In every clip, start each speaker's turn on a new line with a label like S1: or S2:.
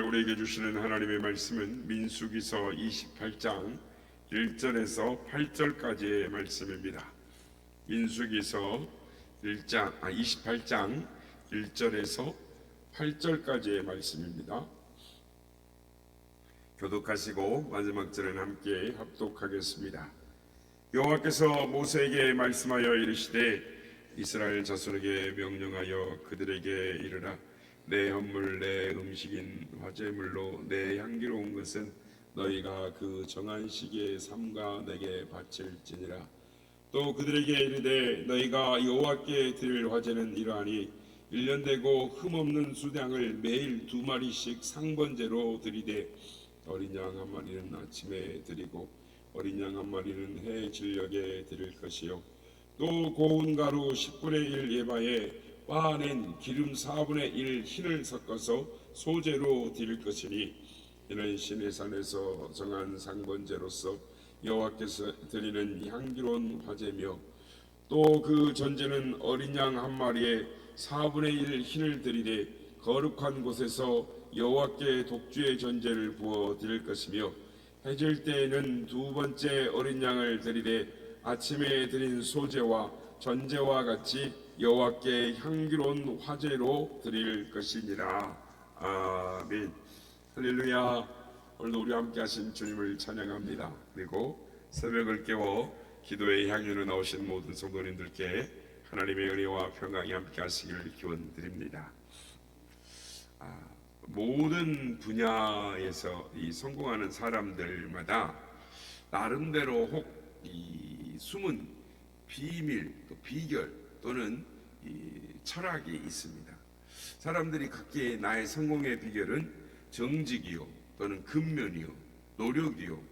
S1: 우리에게 주시는 하나님의 말씀은 민수기서 28장 1절에서 8절까지의 말씀입니다. 민수기서 28장 1절에서 8절까지의 말씀입니다. 교독하시고 마지막 절은 함께 합독하겠습니다. 여호와께서 모세에게 말씀하여 이르시되 이스라엘 자손에게 명령하여 그들에게 이르라. 내 헌물 내 음식인 화제물로 내 향기로운 것은 너희가 그 정한 시기에 삼가 내게 바칠지니라. 또 그들에게 이르되 너희가 여호와께 드릴 화제는 이러하니 1년 되고 흠없는 수량을 매일 2마리씩 상번제로 드리되 어린 양 1마리는 아침에 드리고 어린 양 1마리는 해 진녘에 드릴 것이요 또 고운 가루 10분의 1 예바에 빠 낸 기름 4분의 1 흰을 섞어서 소제로 드릴 것이니 이는 시내산에서 정한 상번제로서 여호와께서 드리는 향기로운 화제며 또 그 전제는 어린 양 1마리에 4분의 1 흰을 드리되 거룩한 곳에서 여호와께 독주의 전제를 부어 드릴 것이며 해질 때에는 2번째 어린 양을 드리되 아침에 드린 소제와 전제와 같이 여호와께 향기로운 화제로 드릴 것이니라. 아멘. 할렐루야. 오늘도 우리와 함께 하신 주님을 찬양합니다. 그리고 새벽을 깨워 기도의 향유로 나오신 모든 성도님들께 하나님의 은혜와 평강이 함께 하시기를 기원드립니다. 모든 분야에서 이 성공하는 사람들마다 나름대로 혹 이 숨은 비밀, 또 비결 또는 이 철학이 있습니다. 사람들이 각기 나의 성공의 비결은 정직이요 또는 근면이요 노력이요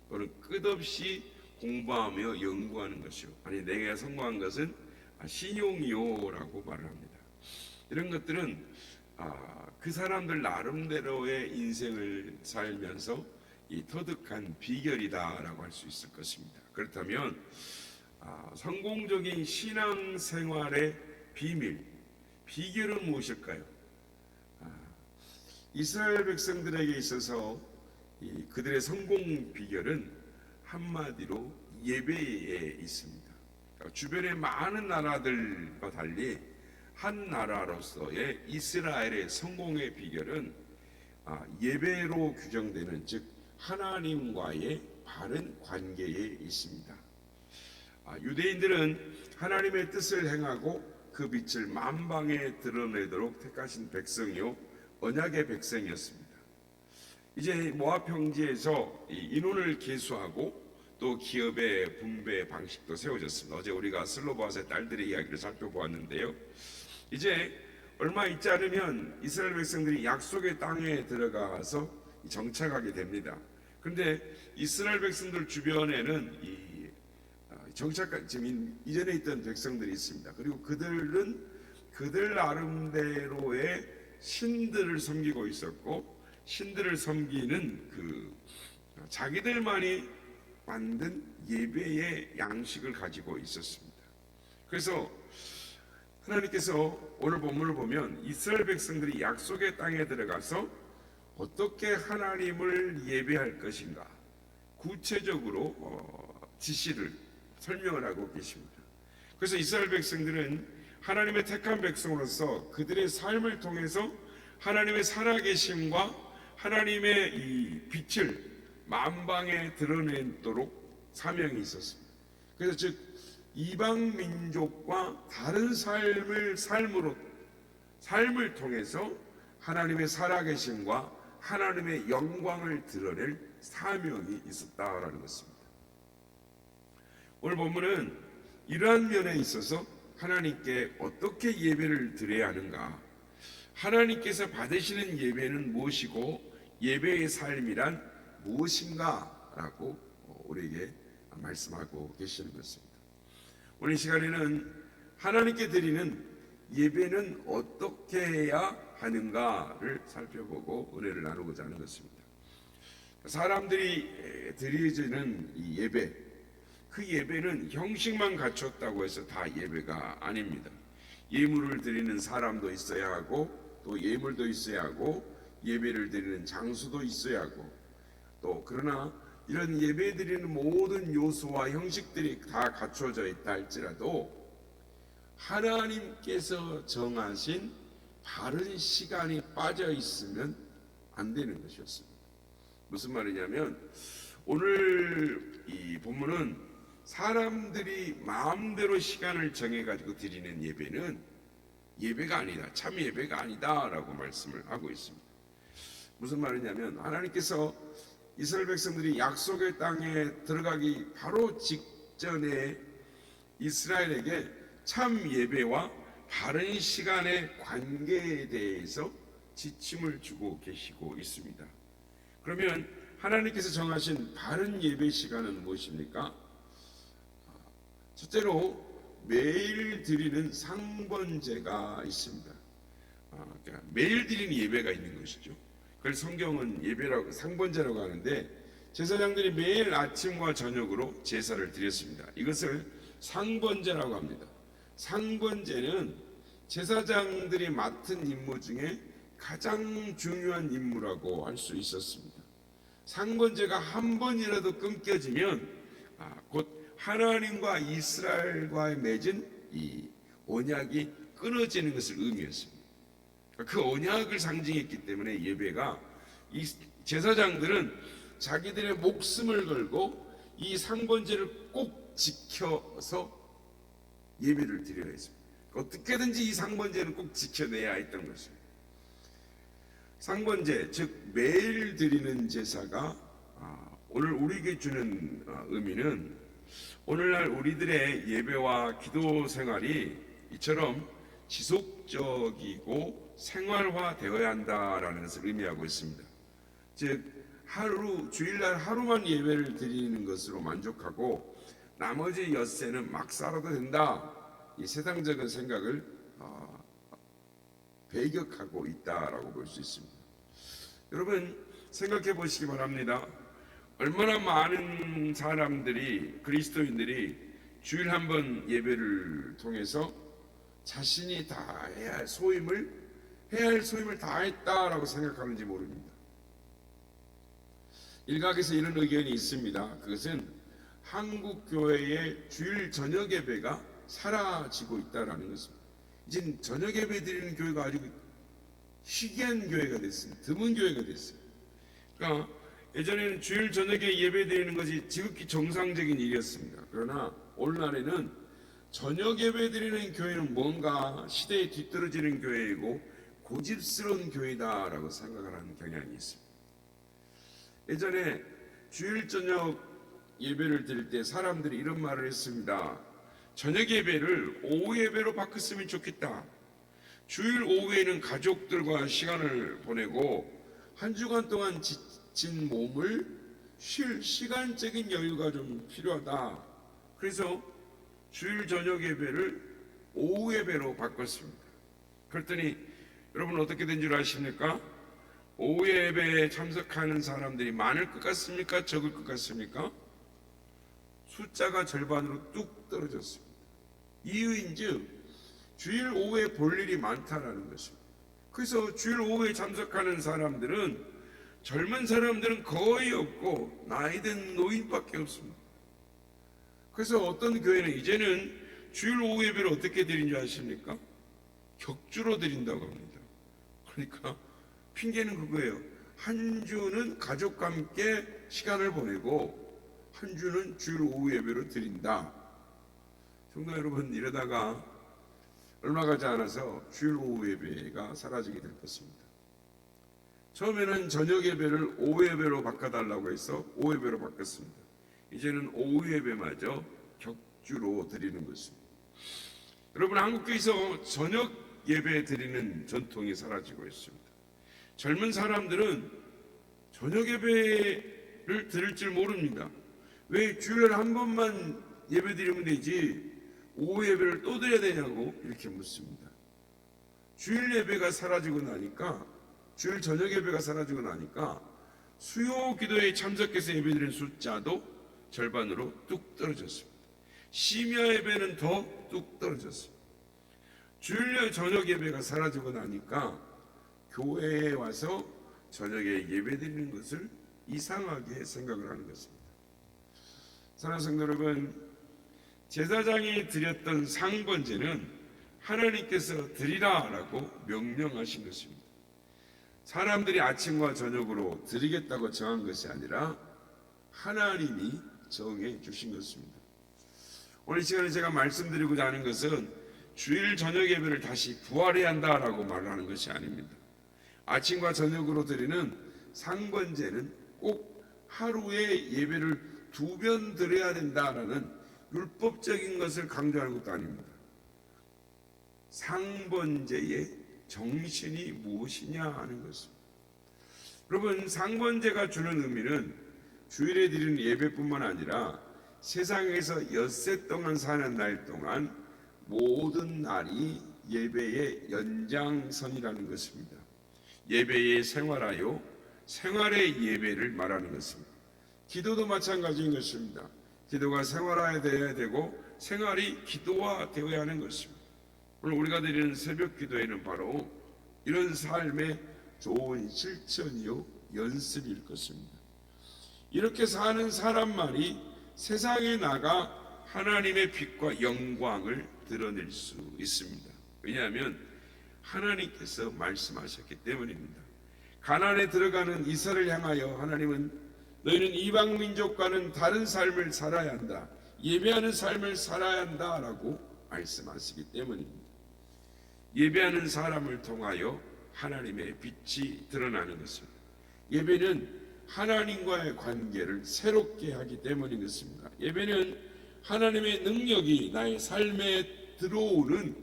S1: 또는 끝없이 공부하며 연구하는 것이요 아니 내가 성공한 것은 신용이요라고 말을 합니다. 이런 것들은 그 사람들 나름대로의 인생을 살면서 이 터득한 비결이다라고 할 수 있을 것입니다. 그렇다면 성공적인 신앙생활의 비결은 무엇일까요? 이스라엘 백성들에게 있어서 그들의 성공 비결은 한마디로 예배에 있습니다. 주변의 많은 나라들과 달리 한 나라로서의 이스라엘의 성공의 비결은 예배로 규정되는 즉 하나님과의 바른 관계에 있습니다. 유대인들은 하나님의 뜻을 행하고 그 빛을 만방에 드러내도록 택하신 백성이요 언약의 백성이었습니다. 이제 모압 평지에서 인원을 계수하고 또 기업의 분배 방식도 세워졌습니다. 어제 우리가 슬로바스의 딸들의 이야기를 살펴보았는데요. 이제 얼마 있지 않으면 이스라엘 백성들이 약속의 땅에 들어가서 정착하게 됩니다. 그런데 이스라엘 백성들 주변에는 정착한 지금 이전에 있던 백성들이 있습니다. 그리고 그들은 그들 나름대로의 신들을 섬기고 있었고 신들을 섬기는 그 자기들만이 만든 예배의 양식을 가지고 있었습니다. 그래서 하나님께서 오늘 본문을 보면 이스라엘 백성들이 약속의 땅에 들어가서 어떻게 하나님을 예배할 것인가 구체적으로 지시를 설명을 하고 계십니다. 그래서 이스라엘 백성들은 하나님의 택한 백성으로서 그들의 삶을 통해서 하나님의 살아계심과 하나님의 이 빛을 만방에 드러내도록 사명이 있었습니다. 그래서 즉 이방 민족과 다른 삶을 통해서 하나님의 살아계심과 하나님의 영광을 드러낼 사명이 있었다라는 것입니다. 오늘 본문은 이러한 면에 있어서 하나님께 어떻게 예배를 드려야 하는가, 하나님께서 받으시는 예배는 무엇이고 예배의 삶이란 무엇인가 라고 우리에게 말씀하고 계시는 것입니다. 오늘 이 시간에는 하나님께 드리는 예배는 어떻게 해야 하는가를 살펴보고 은혜를 나누고자 하는 것입니다. 사람들이 드려지는 이 예배, 그 예배는 형식만 갖췄다고 해서 다 예배가 아닙니다. 예물을 드리는 사람도 있어야 하고 또 예물도 있어야 하고 예배를 드리는 장소도 있어야 하고, 또 그러나 이런 예배 드리는 모든 요소와 형식들이 다 갖춰져 있다 할지라도 하나님께서 정하신 바른 시간이 빠져 있으면 안 되는 것이었습니다. 무슨 말이냐면, 오늘 이 본문은 사람들이 마음대로 시간을 정해가지고 드리는 예배는 예배가 아니다, 참 예배가 아니다 라고 말씀을 하고 있습니다. 무슨 말이냐면, 하나님께서 이스라엘 백성들이 약속의 땅에 들어가기 바로 직전에 이스라엘에게 참 예배와 바른 시간의 관계에 대해서 지침을 주고 계시고 있습니다. 그러면 하나님께서 정하신 바른 예배 시간은 무엇입니까? 첫째로 매일 드리는 상번제가 있습니다. 그러니까 매일 드리는 예배가 있는 것이죠. 그걸 성경은 예배라고, 상번제라고 하는데, 제사장들이 매일 아침과 저녁으로 제사를 드렸습니다. 이것을 상번제라고 합니다. 상번제는 제사장들이 맡은 임무 중에 가장 중요한 임무라고 할 수 있었습니다. 상번제가 한 번이라도 끊겨지면 곧 하나님과 이스라엘과의 맺은 이 언약이 끊어지는 것을 의미했습니다. 그 언약을 상징했기 때문에 예배가, 이 제사장들은 자기들의 목숨을 걸고 이 상번제를 꼭 지켜서 예배를 드려야 했습니다. 어떻게든지 이 상번제는 꼭 지켜내야 했던 것입니다. 상번제, 즉 매일 드리는 제사가 오늘 우리에게 주는 의미는, 오늘날 우리들의 예배와 기도 생활이 이처럼 지속적이고 생활화되어야 한다라는 것을 의미하고 있습니다. 즉 주일날 하루만 예배를 드리는 것으로 만족하고 나머지 엿새는 막 살아도 된다, 이 세상적인 생각을 배격하고 있다라고 볼 수 있습니다. 여러분 생각해 보시기 바랍니다. 얼마나 많은 사람들이, 그리스도인들이 주일 한 번 예배를 통해서 자신이 다 해야 할 소임을 다 했다라고 생각하는지 모릅니다. 일각에서 이런 의견이 있습니다. 그것은 한국 교회의 주일 저녁 예배가 사라지고 있다라는 것입니다. 이제 저녁 예배 드리는 교회가 아주 희귀한 교회가 됐습니다. 드문 교회가 됐어요. 그러니까 예전에는 주일 저녁에 예배 드리는 것이 지극히 정상적인 일이었습니다. 그러나 오늘날에는 저녁 예배 드리는 교회는 뭔가 시대에 뒤떨어지는 교회이고 고집스러운 교회다라고 생각을 하는 경향이 있습니다. 예전에 주일 저녁 예배를 드릴 때 사람들이 이런 말을 했습니다. 저녁 예배를 오후 예배로 바꿨으면 좋겠다. 주일 오후에는 가족들과 시간을 보내고 한 주간 동안 지친 몸을 쉴 시간적인 여유가 좀 필요하다. 그래서 주일 저녁 예배를 오후 예배로 바꿨습니다. 그랬더니 여러분 어떻게 된 줄 아십니까? 오후 예배에 참석하는 사람들이 많을 것 같습니까? 적을 것 같습니까? 숫자가 절반으로 뚝 떨어졌습니다. 이유인즉 주일 오후에 볼 일이 많다라는 것입니다. 그래서 주일 오후에 참석하는 사람들은, 젊은 사람들은 거의 없고 나이든 노인밖에 없습니다. 그래서 어떤 교회는 이제는 주일 오후 예배를 어떻게 드린 줄 아십니까? 격주로 드린다고 합니다. 그러니까 핑계는 그거예요. 한 주는 가족과 함께 시간을 보내고 한 주는 주일 오후 예배로 드린다. 성도 여러분, 이러다가 얼마 가지 않아서 주일 오후 예배가 사라지게 될 것입니다. 처음에는 저녁 예배를 오후 예배로 바꿔달라고 해서 오후 예배로 바꿨습니다. 이제는 오후 예배마저 격주로 드리는 것입니다. 여러분, 한국교회에서 저녁 예배 드리는 전통이 사라지고 있습니다. 젊은 사람들은 저녁 예배를 드릴 줄 모릅니다. 왜 주일날 한 번만 예배 드리면 되지 오후 예배를 또 드려야 되냐고 이렇게 묻습니다. 주일 예배가 사라지고 나니까, 주일 저녁 예배가 사라지고 나니까 수요 기도에 참석해서 예배 드리는 숫자도 절반으로 뚝 떨어졌습니다. 심야 예배는 더 뚝 떨어졌습니다. 주일 저녁 예배가 사라지고 나니까 교회에 와서 저녁에 예배드리는 것을 이상하게 생각을 하는 것입니다. 사랑하는 성도 여러분, 제사장이 드렸던 상번제는 하나님께서 드리라라고 명령하신 것입니다. 사람들이 아침과 저녁으로 드리겠다고 정한 것이 아니라 하나님이 정해 주신 것입니다. 오늘 시간에 제가 말씀드리고자 하는 것은 주일 저녁 예배를 다시 부활해야 한다라고 말하는 것이 아닙니다. 아침과 저녁으로 드리는 상번제는 꼭 하루에 예배를 2번 드려야 된다라는 율법적인 것을 강조하는 것도 아닙니다. 상번제의 정신이 무엇이냐 하는 것입니다. 여러분, 상번제가 주는 의미는 주일에 드리는 예배뿐만 아니라 세상에서 엿새 동안 사는 날 동안 모든 날이 예배의 연장선이라는 것입니다. 예배에 생활하여 생활의 예배를 말하는 것입니다. 기도도 마찬가지인 것입니다. 기도가 생활화되어야 되고 생활이 기도화되어야 하는 것입니다. 오늘 우리가 드리는 새벽 기도에는 바로 이런 삶의 좋은 실천이요 연습일 것입니다. 이렇게 사는 사람만이 세상에 나가 하나님의 빛과 영광을 드러낼 수 있습니다. 왜냐하면 하나님께서 말씀하셨기 때문입니다. 가나안에 들어가는 이스라엘을 향하여 하나님은 너희는 이방 민족과는 다른 삶을 살아야 한다, 예배하는 삶을 살아야 한다라고 말씀하시기 때문입니다. 예배하는 사람을 통하여 하나님의 빛이 드러나는 것입니다. 예배는 하나님과의 관계를 새롭게 하기 때문인 것입니다. 예배는 하나님의 능력이 나의 삶에 들어오는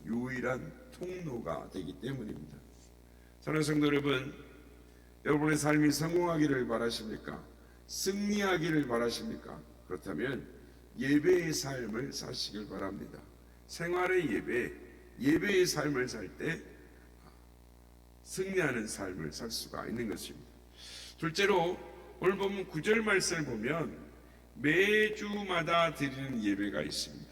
S1: 유일한 통로가 되기 때문입니다. 사랑하는 성도 여러분, 여러분의 삶이 성공하기를 바라십니까? 승리하기를 바라십니까? 그렇다면 예배의 삶을 사시길 바랍니다. 생활의 예배, 예배의 삶을 살 때 승리하는 삶을 살 수가 있는 것입니다. 둘째로 오늘 보면 9절 말씀을 보면 매주마다 드리는 예배가 있습니다.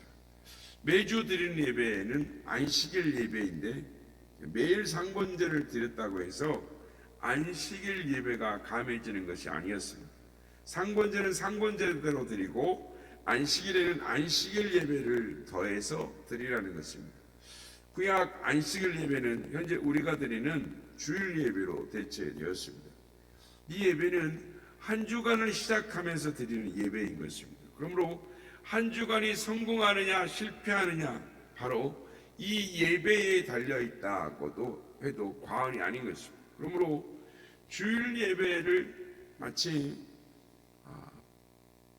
S1: 매주 드리는 예배는 안식일 예배인데 매일 상번제를 드렸다고 해서 안식일 예배가 감해지는 것이 아니었습니다. 상번제는 상번제대로 드리고 안식일에는 안식일 예배를 더해서 드리라는 것입니다. 구약 안식일 예배는 현재 우리가 드리는 주일 예배로 대체되었습니다. 이 예배는 한 주간을 시작하면서 드리는 예배인 것입니다. 그러므로 한 주간이 성공하느냐 실패하느냐 바로 이 예배에 달려있다고도 해도 과언이 아닌 것입니다. 그러므로 주일 예배를 마치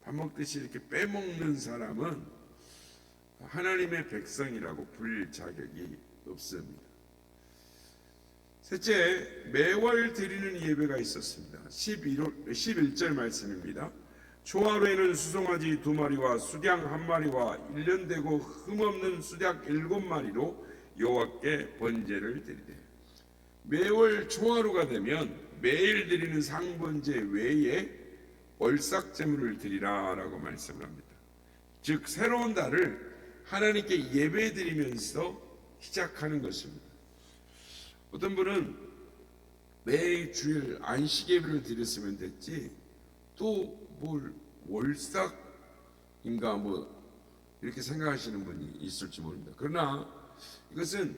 S1: 밥 먹듯이 이렇게 빼먹는 사람은 하나님의 백성이라고 불릴 자격이 없습니다. 셋째, 매월 드리는 예배가 있었습니다. 11절 말씀입니다. 초하루에는 수송아지 2마리와 수양 1마리와 1년 되고 흠없는 수작 7마리로 여호와께 번제를 드리되, 매월 초하루가 되면 매일 드리는 상번제 외에 월삭제물을 드리라라고 말씀을 합니다. 즉 새로운 달을 하나님께 예배 드리면서 시작하는 것입니다. 어떤 분은 매일 주일 안식 예배를 드렸으면 됐지 또 뭘 월삭인가 이렇게 생각하시는 분이 있을지 모릅니다. 그러나 이것은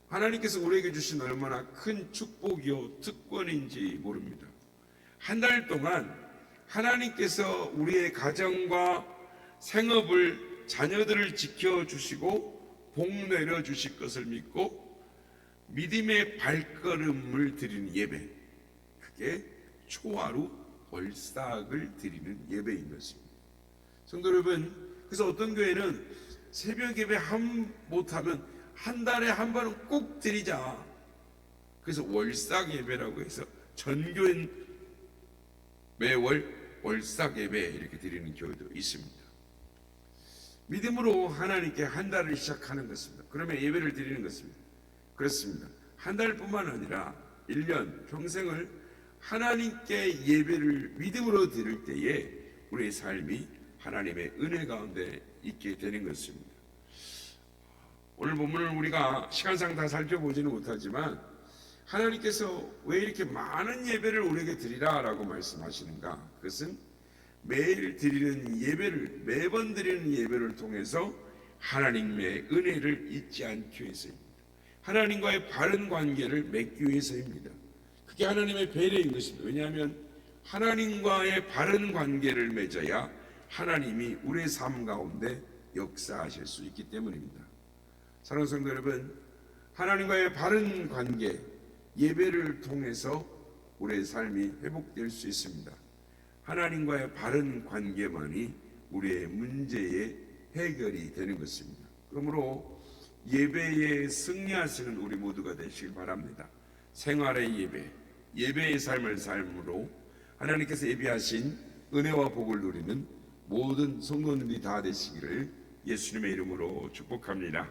S1: 하나님께서 우리에게 주신 얼마나 큰 축복이요 특권인지 모릅니다. 한 달 동안 하나님께서 우리의 가정과 생업을, 자녀들을 지켜주시고 복 내려주실 것을 믿고 믿음의 발걸음을 드리는 예배, 그게 초하루 월삭을 드리는 예배인 것입니다. 성도 여러분, 그래서 어떤 교회는 새벽 예배 못하면 한 달에 한 번은 꼭 드리자, 그래서 월삭 예배라고 해서 전교인 매월 월삭 예배 이렇게 드리는 교회도 있습니다. 믿음으로 하나님께 한 달을 시작하는 것입니다. 그러면 예배를 드리는 것입니다. 그렇습니다. 한 달뿐만 아니라 1년 평생을 하나님께 예배를 믿음으로 드릴 때에 우리의 삶이 하나님의 은혜 가운데 있게 되는 것입니다. 오늘 본문을 우리가 시간상 다 살펴보지는 못하지만 하나님께서 왜 이렇게 많은 예배를 우리에게 드리라라고 말씀하시는가? 그것은 매일 드리는 예배를, 매번 드리는 예배를 통해서 하나님의 은혜를 잊지 않기 위해서입니다. 하나님과의 바른 관계를 맺기 위해서입니다. 그게 하나님의 배려인 것입니다. 왜냐하면 하나님과의 바른 관계를 맺어야 하나님이 우리의 삶 가운데 역사하실 수 있기 때문입니다. 사랑하는 성도 여러분, 하나님과의 바른 관계, 예배를 통해서 우리의 삶이 회복될 수 있습니다. 하나님과의 바른 관계만이 우리의 문제의 해결이 되는 것입니다. 그러므로 예배에 승리하시는 우리 모두가 되시길 바랍니다. 생활의 예배, 예배의 삶을 삶으로 하나님께서 예비하신 은혜와 복을 누리는 모든 성도님들이 다 되시기를 예수님의 이름으로 축복합니다.